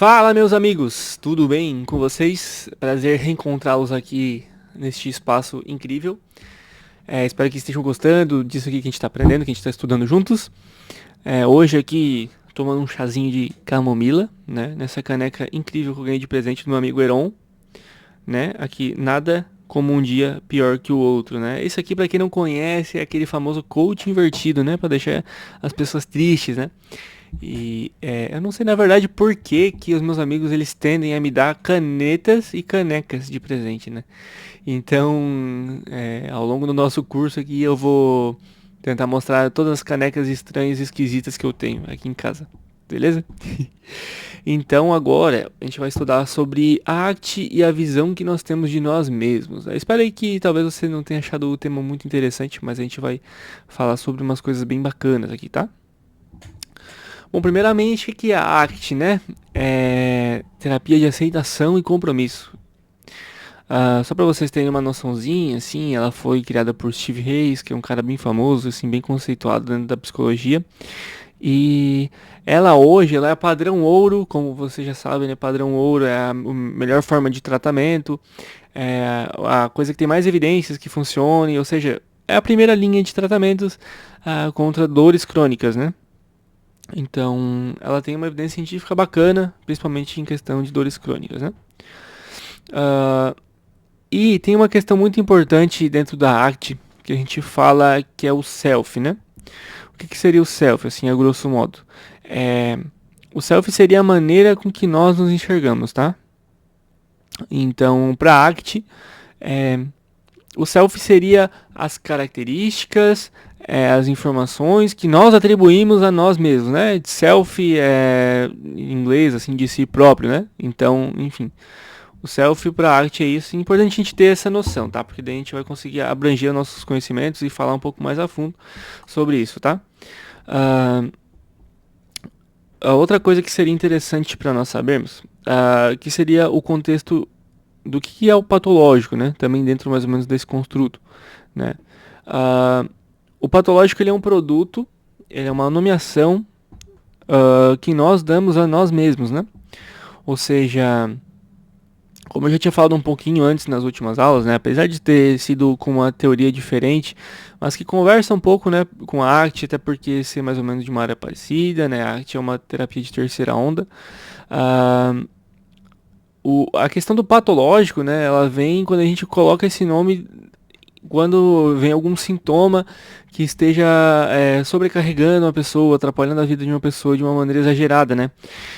Fala, meus amigos, tudo bem com vocês? Prazer reencontrá-los aqui neste espaço incrível. Espero que estejam gostando disso aqui que a gente está aprendendo, que a gente está estudando juntos. Hoje aqui tomando um chazinho de camomila, né? Nessa caneca incrível que eu ganhei de presente do meu amigo Heron, né? Aqui nada como um dia pior que o outro, né? Isso aqui, para quem não conhece, é aquele famoso coach invertido, né? Para deixar as pessoas tristes, né? Eu não sei na verdade por que os meus amigos eles tendem a me dar canetas e canecas de presente, né? Então, ao longo do nosso curso aqui eu vou tentar mostrar todas as canecas estranhas e esquisitas que eu tenho aqui em casa, beleza? Então agora a gente vai estudar sobre a arte e a visão que nós temos de nós mesmos. Eu espero aí que talvez você não tenha achado o tema muito interessante, mas a gente vai falar sobre umas coisas bem bacanas aqui, tá? Bom, primeiramente, o que é a ACT, né? É terapia de aceitação e compromisso. Só para vocês terem uma noçãozinha, assim, ela foi criada por Steve Hayes, que é um cara bem famoso, assim, bem conceituado dentro da psicologia. E ela hoje, ela é padrão ouro, como vocês já sabem, né? Padrão ouro é a melhor forma de tratamento, é a coisa que tem mais evidências que funcione, ou seja, é a primeira linha de tratamentos contra dores crônicas, né? Então, ela tem uma evidência científica bacana, principalmente em questão de dores crônicas, né? Ah, e tem uma questão muito importante dentro da ACT, que a gente fala que é o self, né? O que seria o self, assim, a grosso modo? O self seria a maneira com que nós nos enxergamos, tá? Então, para a ACT, o self seria as características, as informações que nós atribuímos a nós mesmos, né? Self é em inglês, assim, de si próprio, né? Então, enfim, o self para a arte é isso. É importante a gente ter essa noção, tá? Porque daí a gente vai conseguir abranger nossos conhecimentos e falar um pouco mais a fundo sobre isso, tá? A outra coisa que seria interessante para nós sabermos, que seria o contexto do que é o patológico, né? Também dentro mais ou menos desse construto, né? O patológico ele é um produto, ele é uma nomeação que nós damos a nós mesmos, né? Ou seja, como eu já tinha falado um pouquinho antes nas últimas aulas, né? Apesar de ter sido com uma teoria diferente, mas que conversa um pouco, né, com a arte, até porque ser mais ou menos de uma área parecida, né? A arte é uma terapia de terceira onda. A questão do patológico, né? Ela vem quando a gente coloca esse nome quando vem algum sintoma que esteja sobrecarregando uma pessoa, atrapalhando a vida de uma pessoa de uma maneira exagerada, né?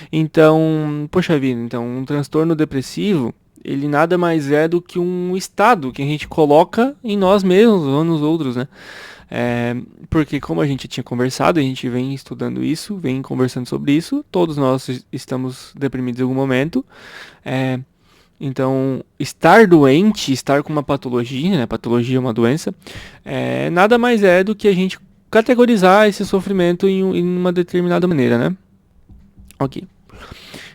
Então, poxa vida, então um transtorno depressivo, ele nada mais é do que um estado que a gente coloca em nós mesmos ou nos outros, né? Porque como a gente tinha conversado, a gente vem estudando isso, vem conversando sobre isso, todos nós estamos deprimidos em algum momento. Então, estar doente, estar com uma patologia, né? Patologia é uma doença, nada mais é do que a gente categorizar esse sofrimento em uma determinada maneira, né? Ok.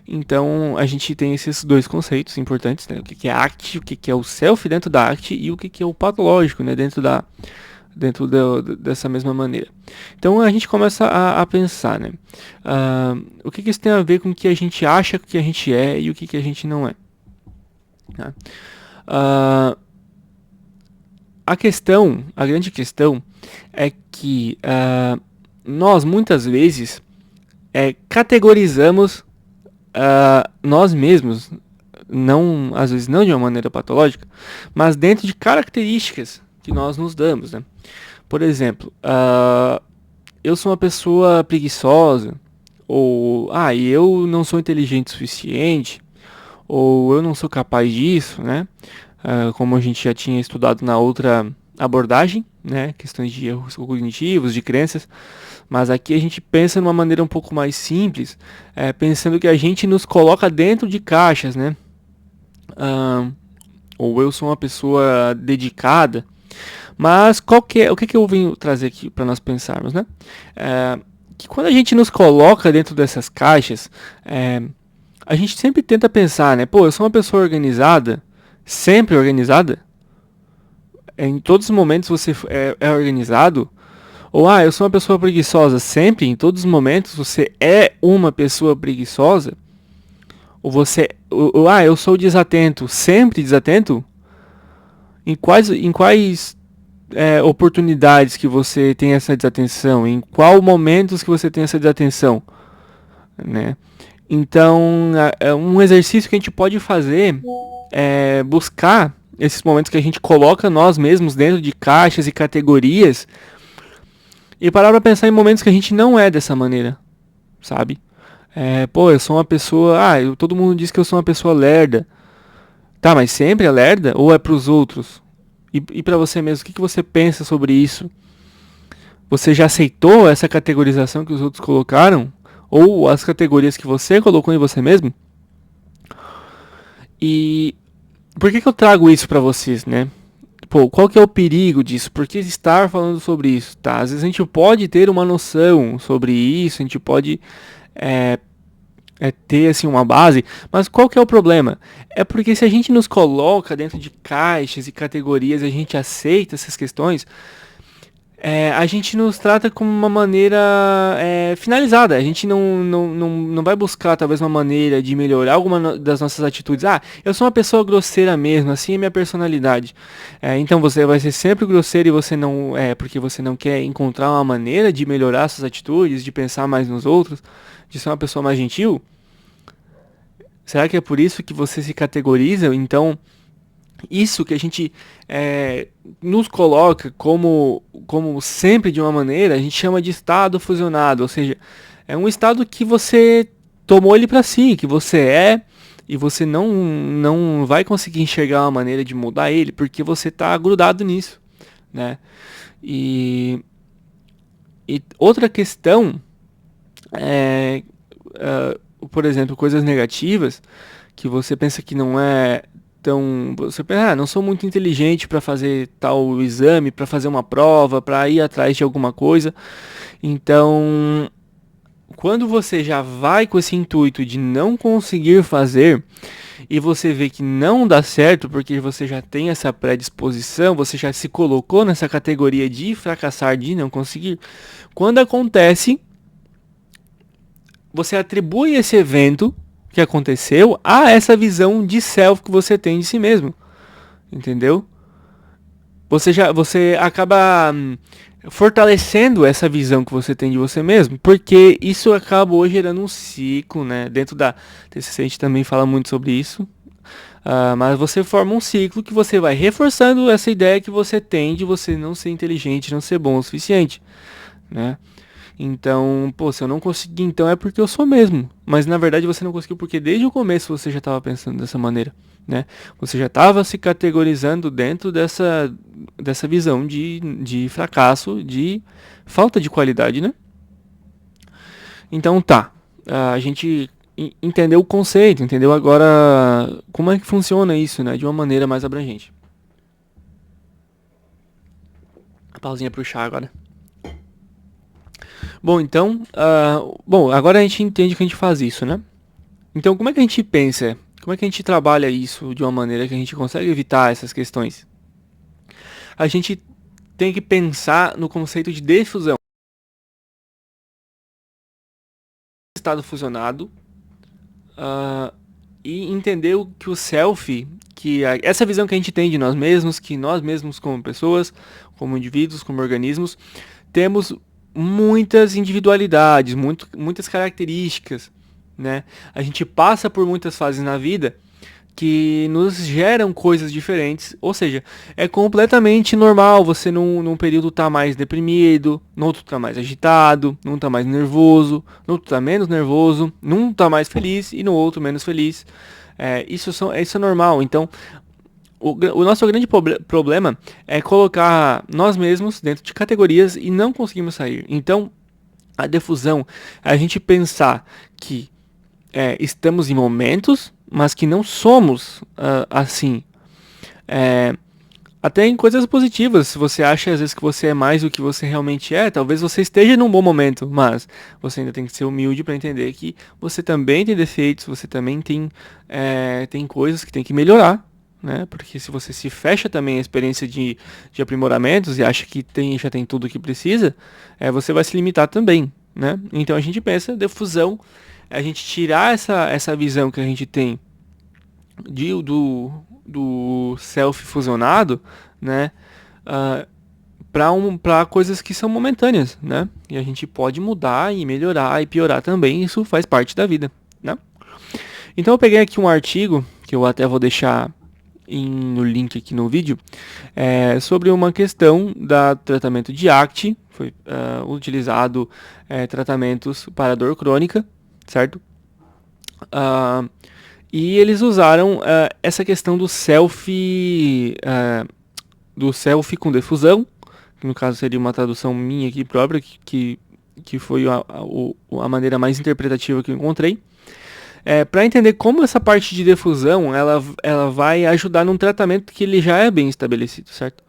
Então, a gente tem esses dois conceitos importantes, né? O que é a ACT, o que é o self dentro da ACT e o que é o patológico, né? Dentro dessa mesma maneira. Então, a gente começa a pensar, né? O que isso tem a ver com o que a gente acha que a gente é e o que a gente não é. Tá? A grande questão é que nós muitas vezes categorizamos nós mesmos, não, às vezes não de uma maneira patológica, mas dentro de características que nós nos damos, né? Por exemplo, eu sou uma pessoa preguiçosa, ou eu não sou inteligente o suficiente, ou eu não sou capaz disso, né? Como a gente já tinha estudado na outra abordagem, né? Questões de erros cognitivos, de crenças. Mas aqui a gente pensa de uma maneira um pouco mais simples, pensando que a gente nos coloca dentro de caixas, né? Ou eu sou uma pessoa dedicada. Mas o que eu venho trazer aqui para nós pensarmos, né? Que quando a gente nos coloca dentro dessas caixas, a gente sempre tenta pensar, né? Pô, eu sou uma pessoa organizada, sempre organizada. Em todos os momentos você é organizado. Ou, eu sou uma pessoa preguiçosa, sempre, em todos os momentos você é uma pessoa preguiçosa. Ou você, eu sou desatento, sempre desatento? Em quais oportunidades que você tem essa desatenção? Em qual momentos que você tem essa desatenção, né? Então, é um exercício que a gente pode fazer é buscar esses momentos que a gente coloca nós mesmos dentro de caixas e categorias e parar pra pensar em momentos que a gente não é dessa maneira, sabe? Eu sou uma pessoa. Todo mundo diz que eu sou uma pessoa lerda. Tá, mas sempre é lerda ou é pros outros? E para você mesmo, o que você pensa sobre isso? Você já aceitou essa categorização que os outros colocaram? Ou as categorias que você colocou em você mesmo? E por que eu trago isso pra vocês, né? Pô, qual que é o perigo disso? Por que estar falando sobre isso? Tá, às vezes a gente pode ter uma noção sobre isso, a gente pode é, ter assim uma base, mas qual que é o problema? É porque se a gente nos coloca dentro de caixas e categorias, a gente aceita essas questões, a gente nos trata como uma maneira finalizada. A gente não vai buscar talvez uma maneira de melhorar alguma das nossas atitudes. Eu sou uma pessoa grosseira mesmo, assim é minha personalidade. Então você vai ser sempre grosseiro e você não porque você não quer encontrar uma maneira de melhorar suas atitudes, de pensar mais nos outros, de ser uma pessoa mais gentil. Será que é por isso que você se categoriza? Então, isso que a gente nos coloca como sempre de uma maneira, a gente chama de estado fusionado, ou seja, é um estado que você tomou ele para si, que você é, e você não vai conseguir enxergar uma maneira de mudar ele, porque você está grudado nisso, né? E, e outra questão é, por exemplo, coisas negativas que você pensa que não é tão. Você pensa, não sou muito inteligente para fazer tal exame, para fazer uma prova, para ir atrás de alguma coisa. Então, quando você já vai com esse intuito de não conseguir fazer e você vê que não dá certo porque você já tem essa predisposição, você já se colocou nessa categoria de fracassar, de não conseguir. Quando acontece, você atribui esse evento que aconteceu a essa visão de self que você tem de si mesmo, entendeu? Você acaba fortalecendo essa visão que você tem de você mesmo, porque isso acabou gerando um ciclo, né? Dentro da TCC a gente também fala muito sobre isso, mas você forma um ciclo que você vai reforçando essa ideia que você tem de você não ser inteligente, não ser bom o suficiente, né? Então, se eu não consegui, então é porque eu sou mesmo. Mas na verdade você não conseguiu porque desde o começo você já estava pensando dessa maneira, né? Você já estava se categorizando dentro dessa visão de fracasso, de falta de qualidade, né? Então tá, a gente entendeu o conceito, entendeu agora como é que funciona isso, né? De uma maneira mais abrangente. A pausinha pro chá agora. Bom, então, agora a gente entende que a gente faz isso, né? Então, como é que a gente pensa? Como é que a gente trabalha isso de uma maneira que a gente consegue evitar essas questões? A gente tem que pensar no conceito de defusão. Estado fusionado e entender que o self, essa visão que a gente tem de nós mesmos, que nós mesmos como pessoas, como indivíduos, como organismos, temos muitas individualidades, muitas características, né? A gente passa por muitas fases na vida que nos geram coisas diferentes, ou seja, é completamente normal você num período tá mais deprimido, no outro tá mais agitado, num tá mais nervoso, no outro tá menos nervoso, num tá mais feliz e no outro menos feliz. Isso é normal, então o nosso grande problema é colocar nós mesmos dentro de categorias e não conseguimos sair. Então, a defusão é a gente pensar que estamos em momentos, mas que não somos assim. Até em coisas positivas, se você acha às vezes que você é mais do que você realmente é, talvez você esteja num bom momento, mas você ainda tem que ser humilde para entender que você também tem defeitos, você também tem coisas que tem que melhorar, né? Porque se você se fecha também a experiência de aprimoramentos e acha que já tem tudo o que precisa, você vai se limitar também, né? Então a gente pensa defusão é a gente tirar essa visão que a gente tem do self fusionado, né, para coisas que são momentâneas, né? E a gente pode mudar e melhorar e piorar também, isso faz parte da vida, né? Então eu peguei aqui um artigo, que eu até vou deixar no link aqui no vídeo, sobre uma questão da tratamento de ACT, foi utilizado tratamentos para dor crônica, certo? E eles usaram essa questão do self com defusão, que no caso seria uma tradução minha aqui própria, que foi a maneira mais interpretativa que eu encontrei. Para entender como essa parte de defusão ela vai ajudar num tratamento que ele já é bem estabelecido, certo?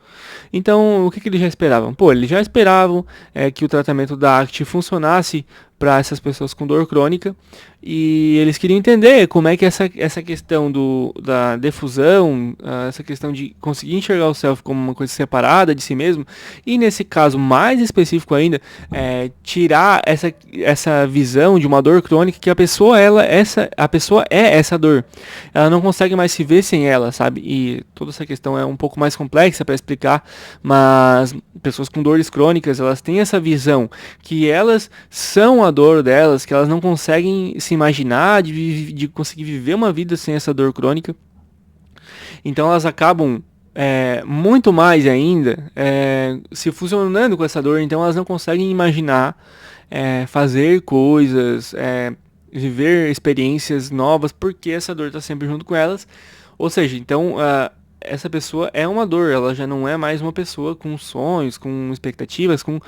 Então, o que eles já esperavam? Pô, eles já esperavam que o tratamento da ACT funcionasse para essas pessoas com dor crônica, e eles queriam entender como é que essa questão da defusão, essa questão de conseguir enxergar o self como uma coisa separada de si mesmo, e nesse caso mais específico ainda, tirar essa visão de uma dor crônica que a pessoa é essa dor. Ela não consegue mais se ver sem ela, sabe? E toda essa questão é um pouco mais complexa para explicar, mas pessoas com dores crônicas, elas têm essa visão que elas são a dor delas, que elas não conseguem se imaginar de conseguir viver uma vida sem essa dor crônica. Então elas acabam muito mais ainda se fusionando com essa dor, então elas não conseguem imaginar fazer coisas, viver experiências novas, porque essa dor está sempre junto com elas. Ou seja, então essa pessoa é uma dor, ela já não é mais uma pessoa com sonhos, com expectativas, com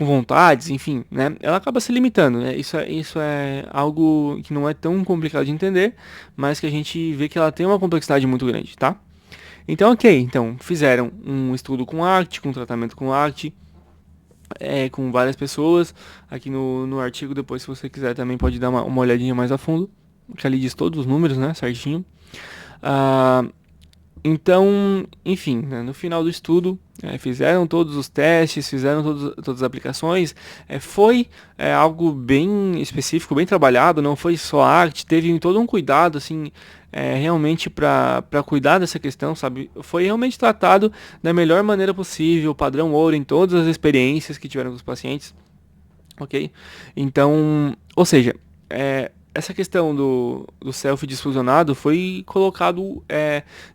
vontades, enfim, né? Ela acaba se limitando, né? Isso é algo que não é tão complicado de entender, mas que a gente vê que ela tem uma complexidade muito grande, tá? Então, ok, então fizeram um estudo com ACT, com tratamento com ACT, com várias pessoas. Aqui no artigo, depois, se você quiser, também pode dar uma olhadinha mais a fundo, que ali diz todos os números, né, certinho. Então, enfim, né, no final do estudo, fizeram todos os testes, fizeram todas as aplicações. Foi algo bem específico, bem trabalhado, não foi só ACT, teve todo um cuidado, assim, realmente para cuidar dessa questão, sabe? Foi realmente tratado da melhor maneira possível, padrão ouro em todas as experiências que tiveram com os pacientes, ok? Então, ou seja, essa questão do self disfusionado foi colocado,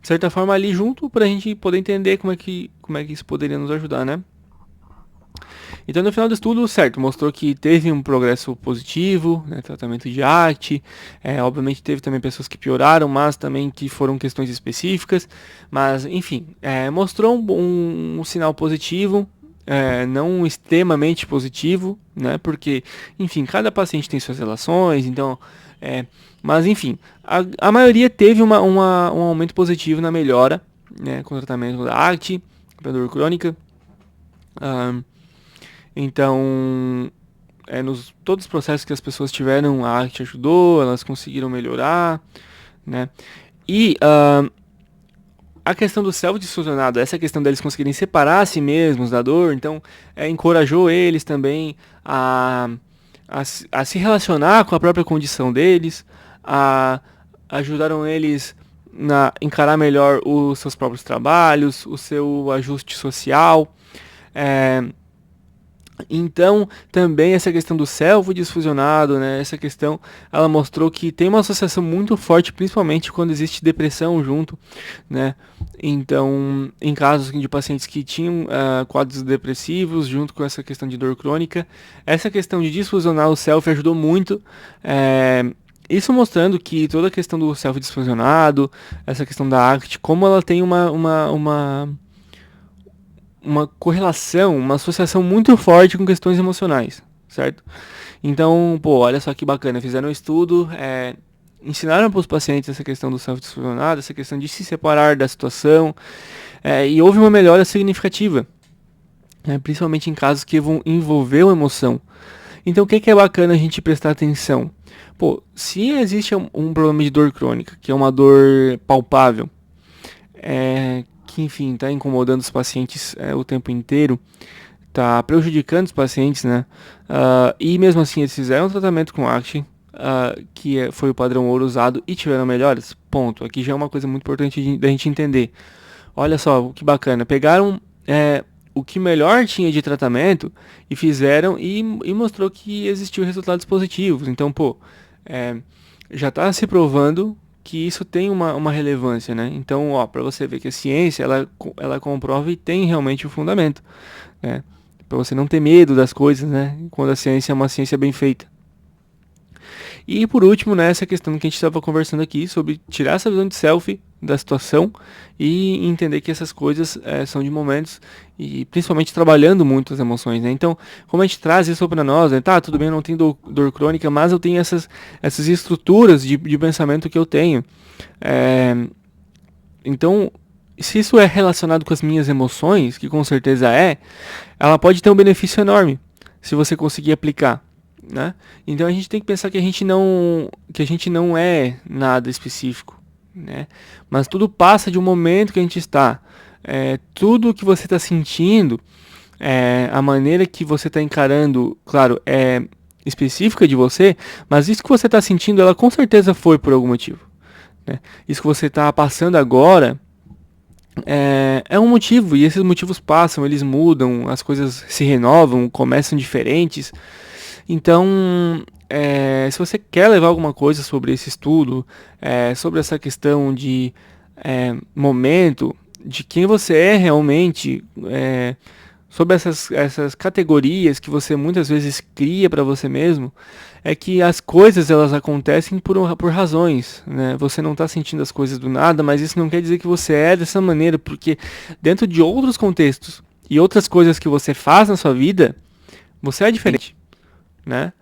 de certa forma, ali junto para a gente poder entender como é que isso poderia nos ajudar, né? Então, no final do estudo, certo, mostrou que teve um progresso positivo, né, tratamento de ACT, obviamente teve também pessoas que pioraram, mas também que foram questões específicas, mas, enfim, mostrou um sinal positivo, não extremamente positivo, né, porque, enfim, cada paciente tem suas relações, então, mas, enfim, a maioria teve um aumento positivo na melhora, né, com o tratamento da ACT, para dor crônica. Então, todos os processos que as pessoas tiveram, a ACT ajudou, elas conseguiram melhorar, né? E a questão do self-disfusionado, essa questão deles conseguirem separar a si mesmos da dor, então encorajou eles também a se relacionar com a própria condição deles, ajudaram eles a encarar melhor os seus próprios trabalhos, o seu ajuste social. Então, também essa questão do self disfusionado, né, essa questão, ela mostrou que tem uma associação muito forte, principalmente quando existe depressão junto, né? Então, em casos de pacientes que tinham quadros depressivos, junto com essa questão de dor crônica, essa questão de disfusionar o self ajudou muito. Isso mostrando que toda a questão do self disfusionado, essa questão da ACT, como ela tem uma correlação, uma associação muito forte com questões emocionais, certo? Então, pô, olha só que bacana, fizeram um estudo, ensinaram para os pacientes essa questão do self-disfusionado, essa questão de se separar da situação, e houve uma melhora significativa, principalmente em casos que envolveu emoção. Então, o que é bacana a gente prestar atenção? Pô, se existe um problema de dor crônica, que é uma dor palpável, que, enfim, está incomodando os pacientes o tempo inteiro, tá prejudicando os pacientes, né? E mesmo assim eles fizeram um tratamento com Action, foi o padrão ouro usado e tiveram melhores. Ponto. Aqui já é uma coisa muito importante da gente entender. Olha só, que bacana. Pegaram o que melhor tinha de tratamento e fizeram e mostrou que existiu resultados positivos. Então, pô, já está se provando que isso tem uma relevância, né? Então, ó, para você ver que a ciência, ela comprova e tem realmente um fundamento, né? Para você não ter medo das coisas, né? Quando a ciência é uma ciência bem feita. E por último, né, essa questão que a gente estava conversando aqui sobre tirar essa visão de selfie da situação e entender que essas coisas são de momentos e principalmente trabalhando muito as emoções, né? Então, como a gente traz isso para nós, né? Tá, tudo bem, eu não tenho dor crônica, mas eu tenho essas estruturas de pensamento que eu tenho. Então, se isso é relacionado com as minhas emoções, que com certeza ela pode ter um benefício enorme se você conseguir aplicar, né? Então a gente tem que pensar que a gente não é nada específico, né? Mas tudo passa de um momento que a gente está. Tudo que você está sentindo, a maneira que você está encarando, claro, é específica de você, mas isso que você está sentindo, ela com certeza foi por algum motivo, né? Isso que você está passando agora é um motivo, e esses motivos passam, eles mudam, as coisas se renovam, começam diferentes. Então, se você quer levar alguma coisa sobre esse estudo, sobre essa questão de momento, de quem você é realmente, sobre essas categorias que você muitas vezes cria para você mesmo, é que as coisas elas acontecem por razões, né? Você não está sentindo as coisas do nada, mas isso não quer dizer que você é dessa maneira, porque dentro de outros contextos e outras coisas que você faz na sua vida, você é diferente, né?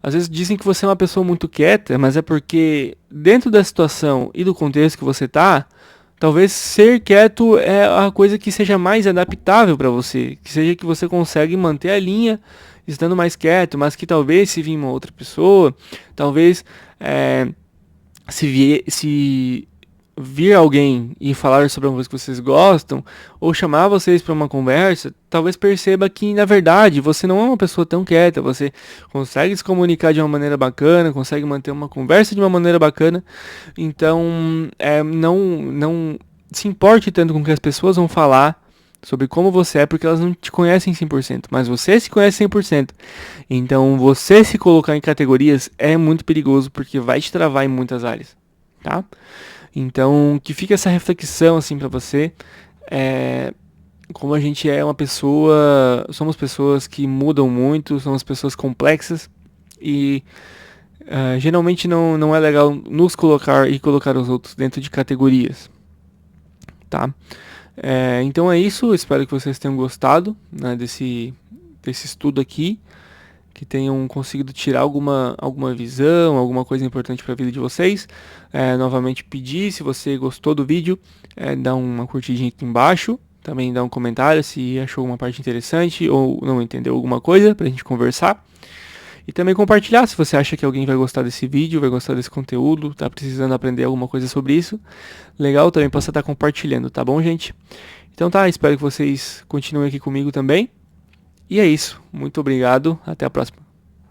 Às vezes dizem que você é uma pessoa muito quieta, mas é porque dentro da situação e do contexto que você tá, talvez ser quieto é a coisa que seja mais adaptável para você, que seja que você consegue manter a linha estando mais quieto, mas que talvez se vir uma outra pessoa, talvez se vir alguém e falar sobre uma coisa que vocês gostam, ou chamar vocês para uma conversa, talvez perceba que, na verdade, você não é uma pessoa tão quieta, você consegue se comunicar de uma maneira bacana, consegue manter uma conversa de uma maneira bacana, então não se importe tanto com o que as pessoas vão falar sobre como você é, porque elas não te conhecem 100%, mas você se conhece 100%. Então, você se colocar em categorias é muito perigoso, porque vai te travar em muitas áreas, tá? Então, que fique essa reflexão assim para você. Como a gente é uma pessoa, somos pessoas que mudam muito, somos pessoas complexas e geralmente não é legal nos colocar e colocar os outros dentro de categorias, tá? Então é isso, espero que vocês tenham gostado, né, desse estudo aqui, que tenham conseguido tirar alguma visão, alguma coisa importante para a vida de vocês. Novamente pedir, se você gostou do vídeo, dá uma curtidinha aqui embaixo, também dá um comentário se achou alguma parte interessante ou não entendeu alguma coisa para a gente conversar. E também compartilhar se você acha que alguém vai gostar desse vídeo, vai gostar desse conteúdo, tá precisando aprender alguma coisa sobre isso. Legal, também possa estar compartilhando, tá bom, gente? Então tá, espero que vocês continuem aqui comigo também. E é isso. Muito obrigado. Até a próxima.